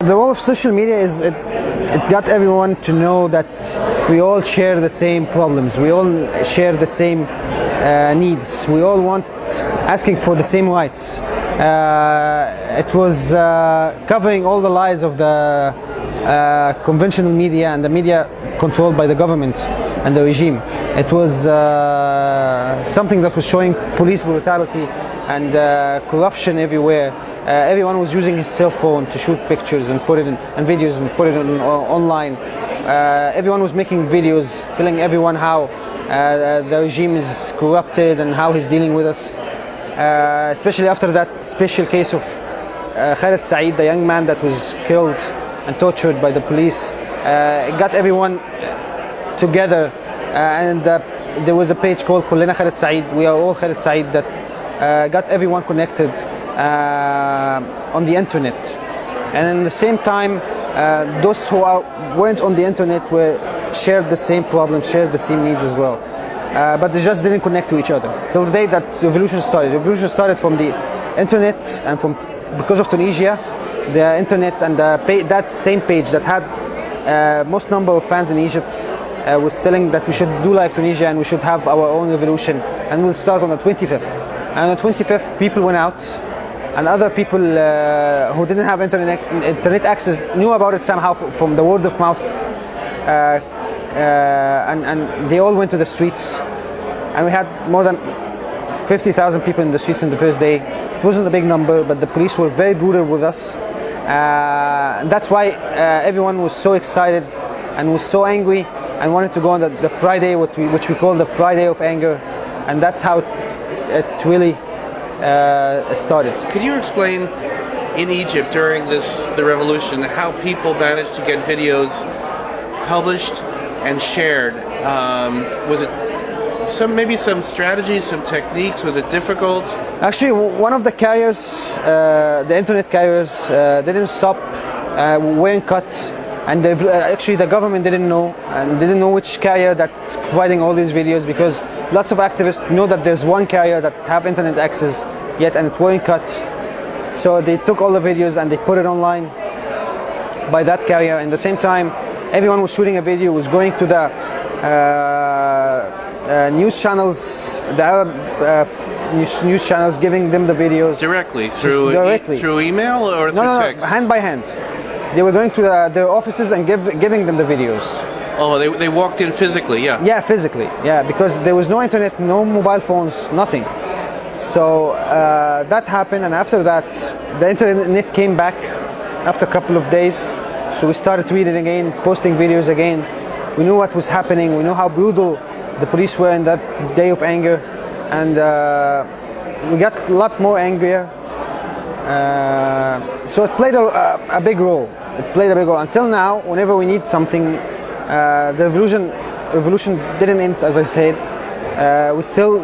The role of social media is it got everyone to know that we all share the same problems, we all share the same needs, we all want asking for the same rights. It was covering all the lies of the conventional media and the media controlled by the government and the regime. It was something that was showing police brutality and corruption everywhere. Everyone was using his cell phone to shoot pictures and put it in, and videos and put it online. Everyone was making videos telling everyone how the regime is corrupted and how he's dealing with us. Especially after that special case of Khaled Saeed, the young man that was killed and tortured by the police. It got everyone together, and there was a page called Kullina Khaled Saeed, we are all Khaled Saeed, that got everyone connected on the internet. And at the same time, those who weren't on the internet shared the same problems, shared the same needs as well. But they just didn't connect to each other. Till the day that the revolution started. The revolution started from the internet, and because of Tunisia, the internet and that same page that had most number of fans in Egypt was telling that we should do like Tunisia and we should have our own revolution, and we'll start on the 25th. And on the 25th, people went out, and other people who didn't have internet access knew about it somehow from the word of mouth, and they all went to the streets, and we had more than 50,000 people in the streets on the first day. It wasn't a big number, but the police were very brutal with us. That's why everyone was so excited and was so angry and wanted to go on the Friday, which we call the Friday of Anger, and that's how it really started. Could you explain in Egypt during the revolution how people managed to get videos published and shared? Was it maybe some strategies, some techniques? Was it difficult? Actually, one of the carriers, the internet carriers, didn't stop, weren't cut, and actually the government didn't know which carrier that's providing all these videos, because lots of activists know that there's one carrier that have internet access yet, and it weren't cut. So they took all the videos and they put it online by that carrier. And at the same time, everyone was shooting a video, was going to the news channels, the Arab news channels, giving them the videos directly through email or through text? No, hand by hand. They were going to their offices and giving them the videos. Oh, they walked in physically, yeah. Yeah, physically, yeah, because there was no internet, no mobile phones, nothing. So that happened, and after that, the internet came back after a couple of days. So we started tweeting again, posting videos again. We knew what was happening. We knew how brutal the police were in that day of anger, and we got a lot more angrier. So it played a big role. It played a big role until now. Whenever we need something, the revolution didn't end, as I said. We still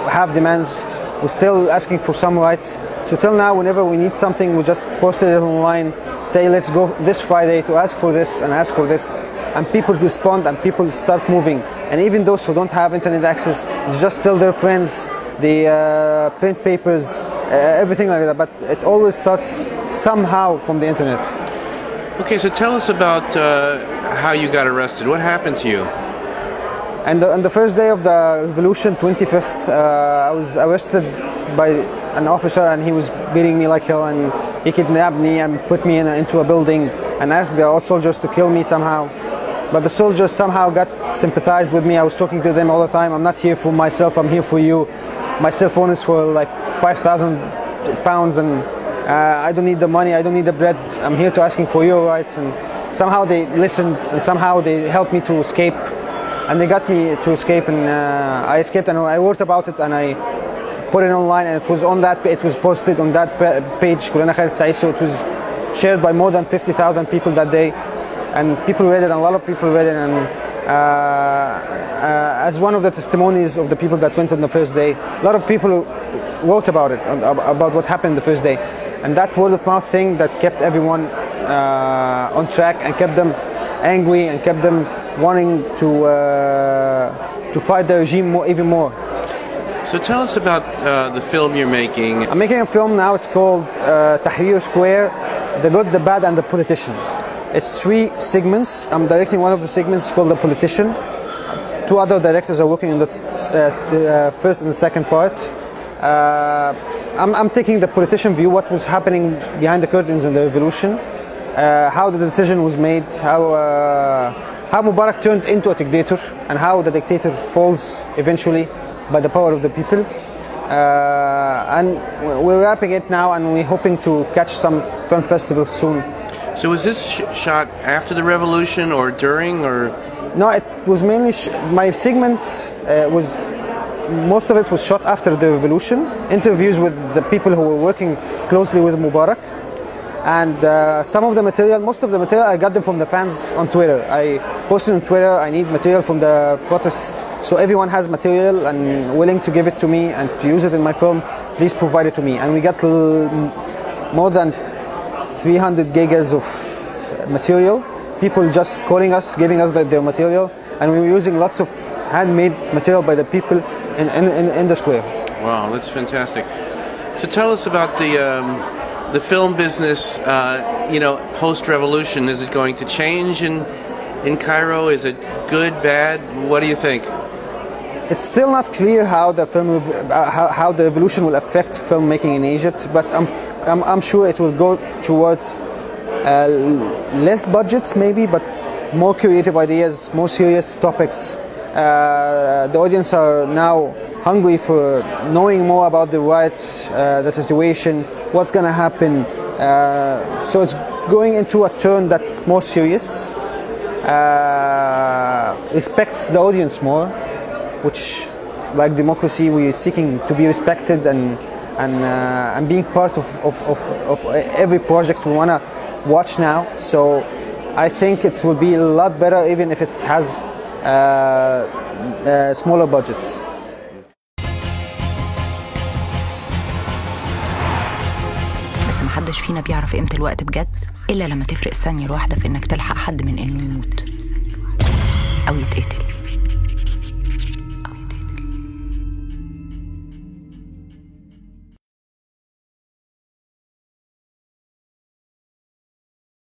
have demands. We're still asking for some rights. So till now, whenever we need something, we just posted it online, say let's go this Friday to ask for this and ask for this, and people respond and people start moving. And even those who don't have internet access, they just tell their friends, the print papers, everything like that. But it always starts somehow from the internet. Okay, so tell us about how you got arrested. What happened to you? And on the first day of the revolution, 25th, I was arrested by an officer, and he was beating me like hell, and he kidnapped me and put me into a building and asked the soldiers to kill me somehow. But the soldiers somehow got sympathized with me. I was talking to them all the time. I'm not here for myself, I'm here for you. My cell phone is for like 5,000 pounds, and I don't need the money, I don't need the bread. I'm here to asking for your rights. And somehow they listened, and somehow they helped me to escape. And they got me to escape, and I escaped, and I wrote about it, and I put it online, and it was on that. It was posted on that page, Kullina Khaled Saeed. So it was shared by more than 50,000 people that day, and people read it, and a lot of people read it. And as one of the testimonies of the people that went on the first day, a lot of people wrote about it, about what happened the first day, and that word of mouth thing that kept everyone on track and kept them angry and kept them wanting to fight the regime even more. So tell us about the film you're making. I'm making a film now. It's called Tahrir Square. the good, the bad, and the politician. It's 3 segments. I'm directing one of the segments called The Politician. 2 other directors are working on the first and the second part. I'm taking the politician view, what was happening behind the curtains in the revolution, how the decision was made, how Mubarak turned into a dictator, and how the dictator falls eventually by the power of the people. And we're wrapping it now, and we're hoping to catch some film festivals soon. So was this shot after the revolution or during, or? No, it was mainly my segment was most of it was shot after the revolution. Interviews with the people who were working closely with Mubarak, and some of the material, most of the material, I got them from the fans on Twitter. I posted on Twitter, I need material from the protests, so everyone has material and willing to give it to me and to use it in my film. Please provide it to me, and we got more than 300 gigas of material. People just calling us, giving us their material, and we were using lots of handmade material by the people in the square. Wow, that's fantastic. So tell us about the film business, post-revolution. Is it going to change in Cairo? Is it good, bad? What do you think? It's still not clear how the how the revolution will affect filmmaking in Egypt, but I'm sure it will go towards less budgets maybe, but more creative ideas, more serious topics. The audience are now hungry for knowing more about the rights, the situation, what's going to happen. So it's going into a turn that's more serious, respects the audience more, which, like democracy, we're seeking to be respected and being part of every project we want to watch now. So I think it will be a lot better even if it has smaller budgets. بس محدش فينا بيعرف قيمة الوقت بجد إلا لما تفرق الثانية الواحدة في إنك تلحق حد من إنه يموت أو يتقتل.